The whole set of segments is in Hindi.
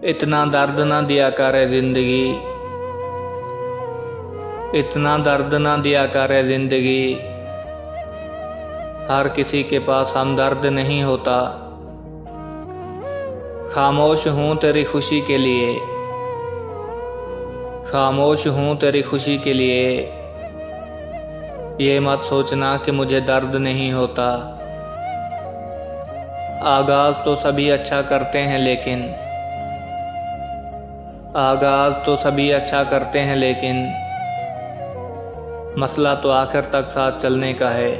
इतना दर्द ना दिया करे जिंदगी, इतना दर्द ना दिया करे जिंदगी। हर किसी के पास हमदर्द नहीं होता। खामोश हूँ तेरी खुशी के लिए, खामोश हूँ तेरी खुशी के लिए। ये मत सोचना कि मुझे दर्द नहीं होता। आगाज़ तो सभी अच्छा करते हैं लेकिन, आगाज़ तो सभी अच्छा करते हैं लेकिन मसला तो आखिर तक साथ चलने का है।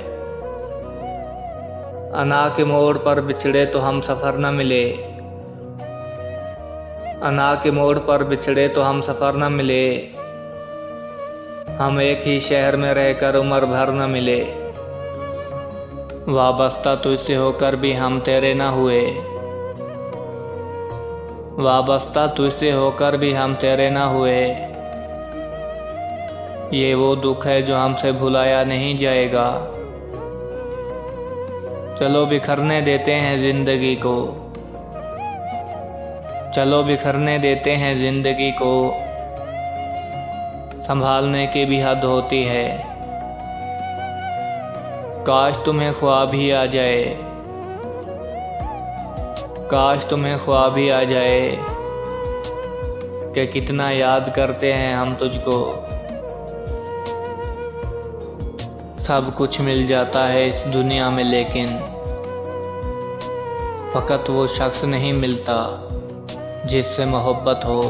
अना के मोड़ पर बिछड़े तो हम सफ़र न मिले, अना के मोड़ पर बिछड़े तो हम सफ़र न मिले। हम एक ही शहर में रहकर उम्र भर न मिले। वाबस्ता तुझसे होकर भी हम तेरे न हुए, वाबस्ता तुझसे होकर भी हम तेरे न हुए। ये वो दुख है जो हमसे भुलाया नहीं जाएगा। चलो बिखरने देते हैं ज़िंदगी को, चलो बिखरने देते हैं ज़िंदगी को। संभालने की भी हद होती है। काश तुम्हें ख्वाब ही आ जाए, काश तुम्हें ख्वाब ही आ जाए कि कितना याद करते हैं हम तुझको। सब कुछ मिल जाता है इस दुनिया में लेकिन फ़कत वो शख्स नहीं मिलता जिससे मोहब्बत हो।